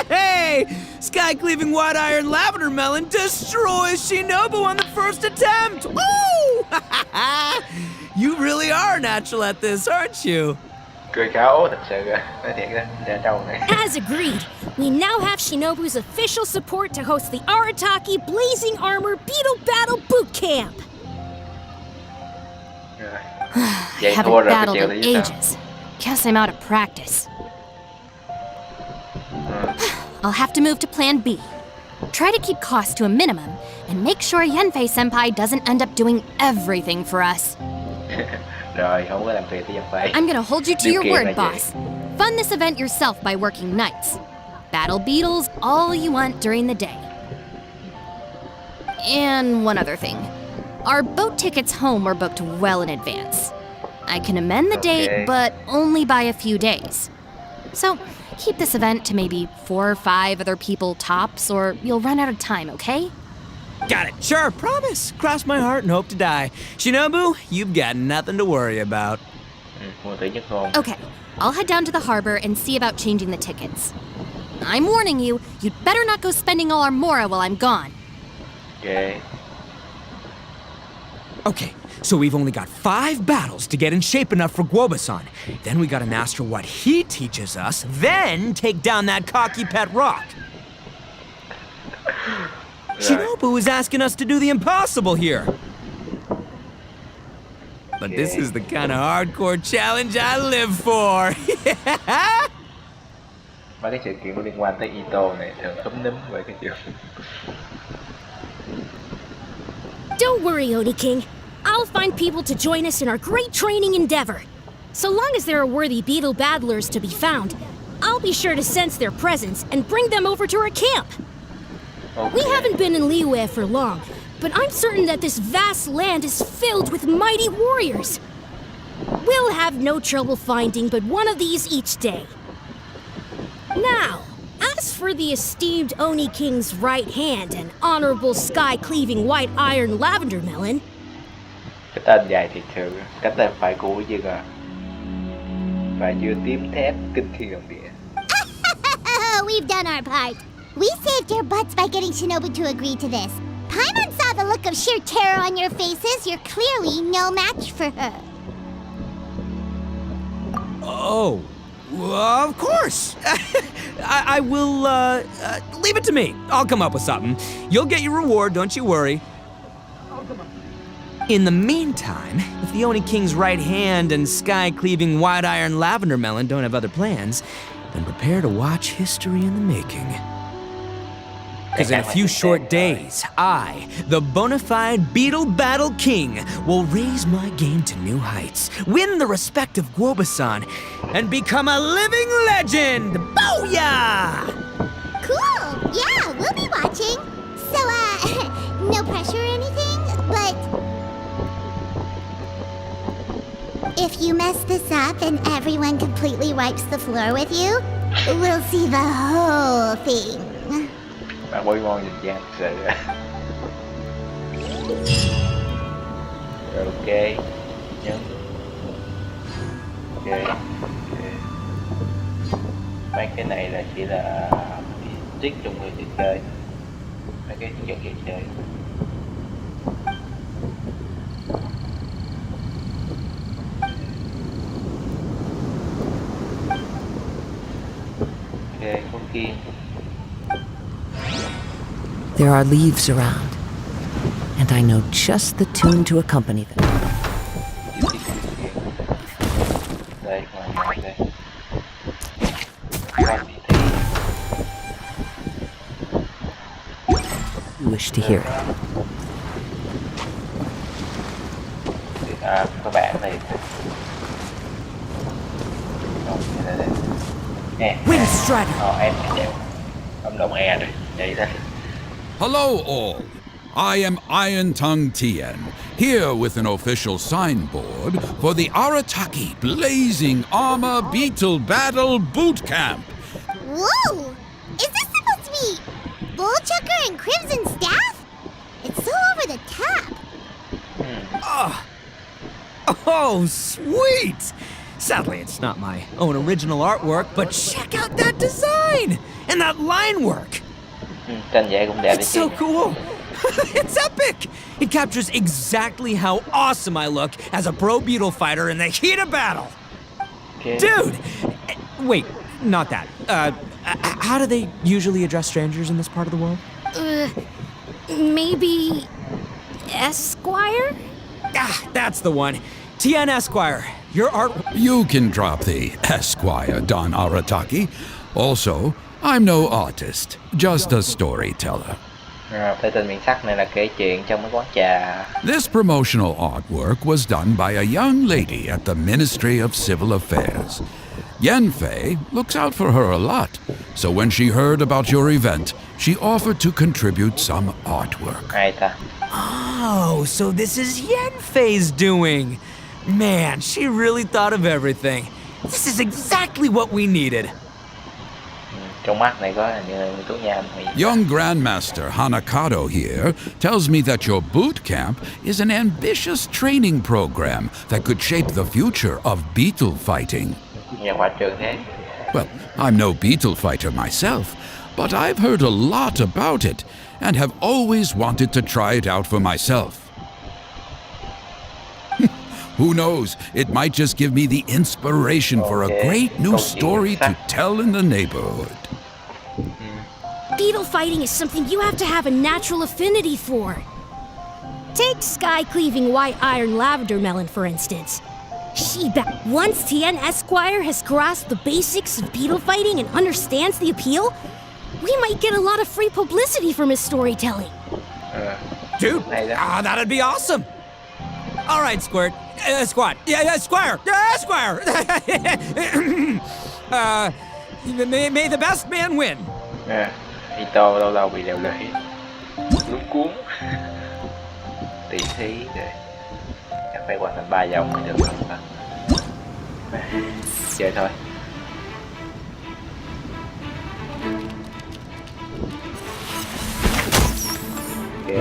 Hey! Sky cleaving white iron lavender melon destroys Shinobu on the first attempt! Woo! You really are natural at this, aren't you? Cười khảo thật sự rồi. Nói thiệt ra, để trâu này. As agreed, we now have Shinobu's official support to host the Arataki Blazing Armor Beetle Battle Boot Camp. I haven't battled in ages. Guess I'm out of practice. I'll have to move to plan B. Try to keep costs to a minimum, and make sure Yenfei-senpai doesn't end up doing everything for us. Rồi, không có làm việc tới Yenfei. I'm gonna hold you to Điều your kiện là word, gì? boss. Fund this event yourself by working nights. Battle beetles all you want during the day. And one other thing. Our boat tickets home were booked well in advance. I can amend the date, but only by a few days. So, keep this event to maybe 4 or 5 other people tops, or you'll run out of time, okay? Got it. Sure, promise. Cross my heart and hope to die. Shinobu, you've got nothing to worry about. Mùa thứ nhất hôn. Okay, I'll head down to the harbor and see about changing the tickets. I'm warning you, you'd better not go spending all our mora while I'm gone. Ok. Okay, so we've only got 5 battles to get in shape enough for Guoba-san. Then we gotta master what he teaches us, then take down that cocky pet rock. Shinobu is asking us to do the impossible here. But this is the kind of hardcore challenge I live for. Mấy cái sự kiện có liên quan tới Itto này thường khúm núm về cái chuyện. Don't worry, Oni King. I'll find people to join us in our great training endeavor. So long as there are worthy beetle battlers to be found, I'll be sure to sense their presence and bring them over to our camp. Okay. We haven't been in Liyue for long, but I'm certain that this vast land is filled with mighty warriors. We'll have no trouble finding but one of these each day. Now, as for the esteemed Oni King's right hand and honorable sky-cleaving white iron lavender melon... Cái tên dài thiệt sự. Cái tên phải của chứ à. Và dưa tím thép kinh thiên động địa. We've done our part. We saved your butts by getting Shinobu to agree to this. Paimon saw the look of sheer terror on your faces. You're clearly no match for her. Oh, of course. I will, leave it to me. I'll come up with something. You'll get your reward, don't you worry. In the meantime, if the Oni King's right hand and sky-cleaving white iron lavender melon don't have other plans, then prepare to watch history in the making. Because in a few short days, I, the bona fide Beetle Battle King, will raise my game to new heights, win the respect of Guoba-san, and become a living legend! Booyah! Cool. Yeah, we'll be watching. So, no pressure or anything, but... if you mess this up and everyone completely wipes the floor with you, we'll see the whole thing. Bạn bôi ngon nhìn gian thật sự. Rồi ok. Nhấn. Ok. Mấy cái này là chỉ là trick trong người chơi chơi. Mấy cái hướng dẫn người chơi. Ok, con kia. There are leaves around, and I know just the tune to accompany them. Đây, ngoài đây. Con thì wish to hear it. Các bạn thì Wind Strider! em chịu âm động rồi vậy đó. Hello, all. I am Iron Tongue Tien, here with an official signboard for the Arataki Blazing Armor Beetle Battle Boot Camp. Whoa! Is this supposed to be Bullchucker and Crimson Staff? It's so over the top. Oh, sweet! Sadly, it's not my own original artwork, but check out that design! And that line work! Tranh vẽ cũng đẹp It's so cool! It's epic! It captures exactly how awesome I look as a pro beetle fighter in the heat of battle! Okay. Dude! Wait, not that. How do they usually address strangers in this part of the world? Maybe Esquire? Ah, that's the one. Tien Esquire, your art... You can drop the Esquire, Don Arataki. Also, I'm no artist, just a storyteller. Tay tên miền sắc này là kể chuyện trong mấy quán trà. This promotional artwork was done by a young lady at the Ministry of Civil Affairs. Yanfei looks out for her a lot, so when she heard about your event, she offered to contribute some artwork. Ai ta? Oh, so this is Yanfei's doing. Man, she really thought of everything. This is exactly what we needed. Trong mắt này có hình như tú nham. Young Grandmaster Hanakado here tells me that your boot camp is an ambitious training program that could shape the future of beetle fighting. Nhà khoa trường thế. Well, I'm no beetle fighter myself, but I've heard a lot about it and have always wanted to try it out for myself. Who knows, it might just give me the inspiration for a great new story to tell in the neighborhood. Beetle fighting is something you have to have a natural affinity for. Take sky-cleaving white iron lavender melon, for instance. Once Tien Esquire has grasped the basics of beetle fighting and understands the appeal, we might get a lot of free publicity from his storytelling. Dude, that'd be awesome. All right, Squirt. Squad. Yeah, Squire. Squire. May the best man win. Itto lâu lâu bị lèo lưỡi, luống cuốn, tỷ thí rồi, chắc phải hoàn thành 3 vòng mới được không ta? Chơi thôi. Ok.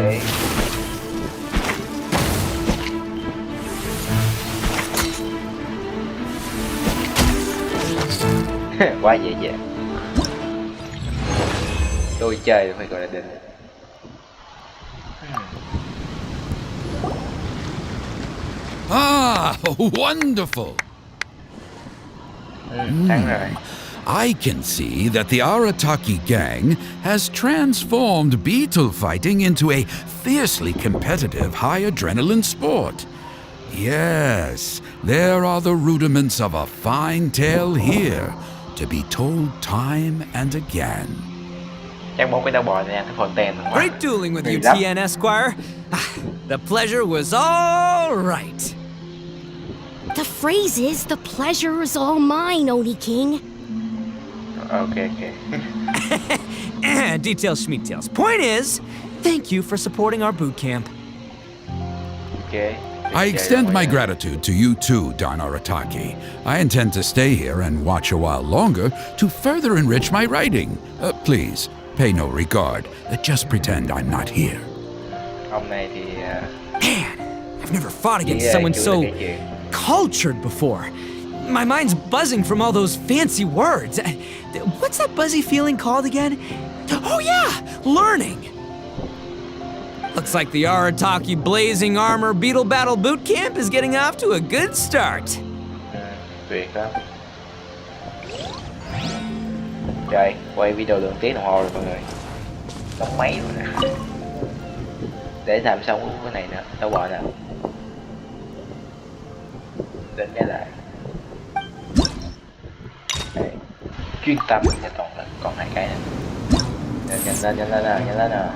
Quá dễ dàng. Tôi chơi phải gọi là đỉnh. Ah, wonderful! Thắng rồi. I can see that the Arataki gang has transformed beetle fighting into a fiercely competitive high adrenaline sport. Yes, there are the rudiments of a fine tale here, to be told time and again. Chắc bốn cái đau bò này ăn cái phần tên. Great dueling with you, Tien Esquire. The pleasure was all right. The phrase is, the pleasure is all mine, Oni King. Okay. Details, schmeetails. Point is, thank you for supporting our boot camp. Okay. I extend my gratitude to you too, Don Arataki. I intend to stay here and watch a while longer to further enrich my writing. Please, pay no regard. Just pretend I'm not here. Ông này thì Man, I've never fought against someone so cultured before. My mind's buzzing from all those fancy words. What's that buzzy feeling called again? Oh yeah, learning. Looks like the Arataki Blazing Armor Beetle Battle Boot Camp is getting off to a good start. tuyệt lắm. Trời, quay video được tiếng đồng hồ rồi mọi người. Đóng máy rồi nè. Để làm xong cái này nữa, đâu gọi nào. Đến cái lại. Đây. Chuyên tâm cho toàn là còn 2 cái nữa. Nhanh lên nào, nhanh lên nào.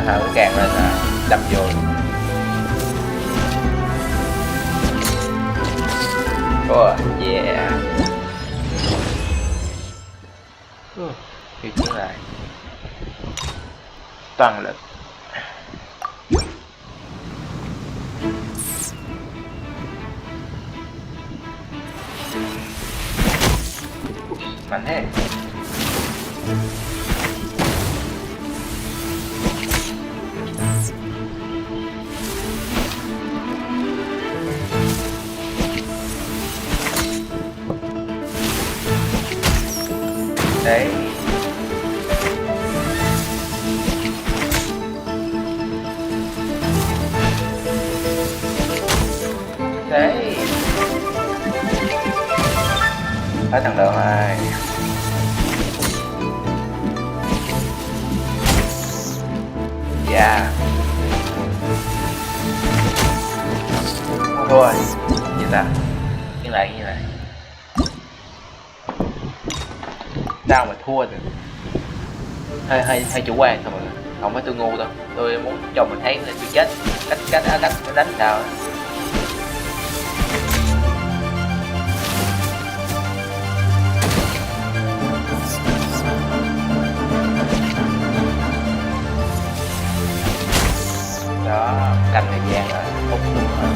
hai cái càng lên là đập vô. Oh yeah. Khi chuyển lại toàn lực. Mạnh thế. Đấy. Đấy. Hết thằng đầu hai. Yeah. Không thua. Như ta. Như lại. Sao mà thua được? Hơi chủ quan thôi mọi người. Không phải tôi ngu đâu. Tôi muốn cho mình thấy là tôi chết. Cách đánh sao đó. Đó, canh thời gian là phút đúng rồi.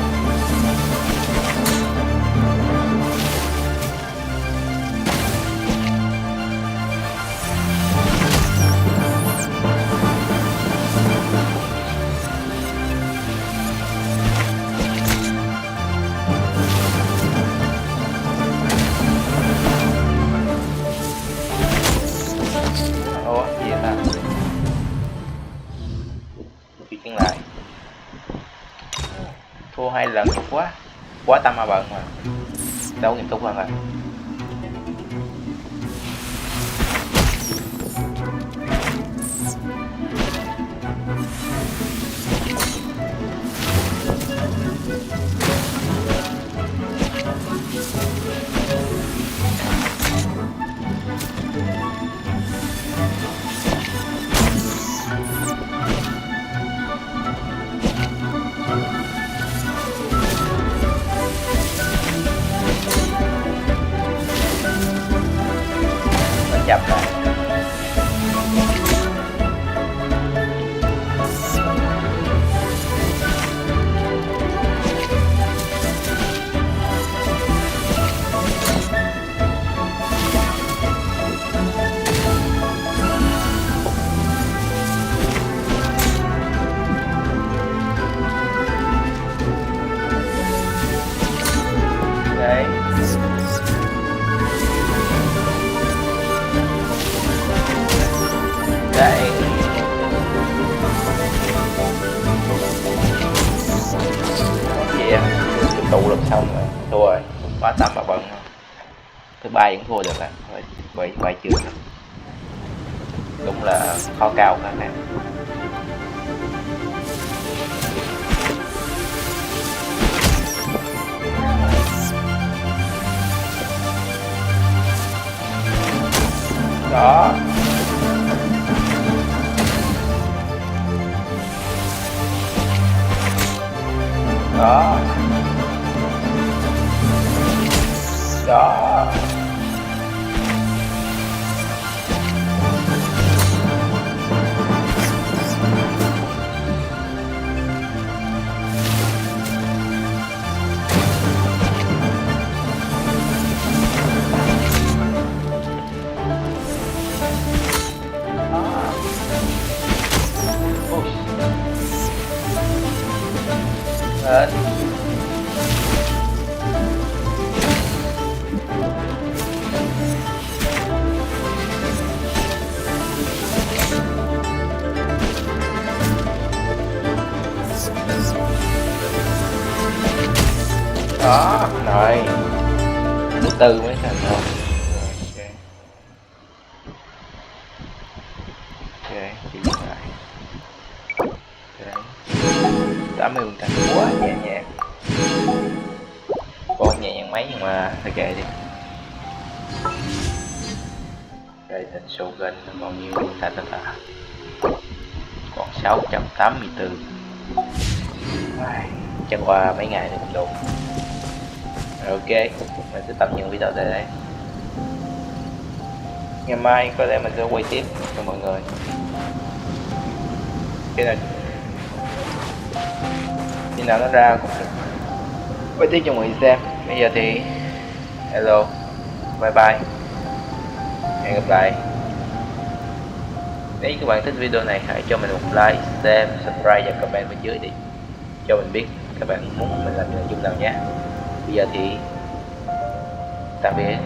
Ủa, gì vậy ta? Chuyển lại. Thua 2 lần quá tâm mà bận mà. Đấu nghiêm túc hơn rồi. Chậm lại. Đấy. Đấy. Gì em chụp tụ được xong rồi thua rồi, quá tâm mà bận. Thứ ba vẫn thua được à, vậy chưa đúng là khó cao các bạn. Đó. Đó. Đó. Hết. Đó, rồi. Thứ tư mới thành thôi. Rồi, ok, chuyển lại. Ok. 80% quá nhẹ nhàng. Còn nhẹ nhàng mấy nhưng mà thôi kệ đi. Đây thành số gần nó bao nhiêu ta. còn 684. Chắc qua mấy ngày nữa cũng đủ. Ok, mình sẽ tạm dừng video tại đây. Ngày mai có lẽ mình sẽ quay tiếp cho mọi người. Khi nào nó ra cũng sẽ quay tiếp cho mọi người xem. Bây giờ thì hello, bye bye, hẹn gặp lại. Nếu các bạn thích video này, hãy cho mình một like, share, subscribe và comment bên dưới đi, cho mình biết các bạn muốn mình làm nội dung nào nhé. Bây giờ thì tạm biệt.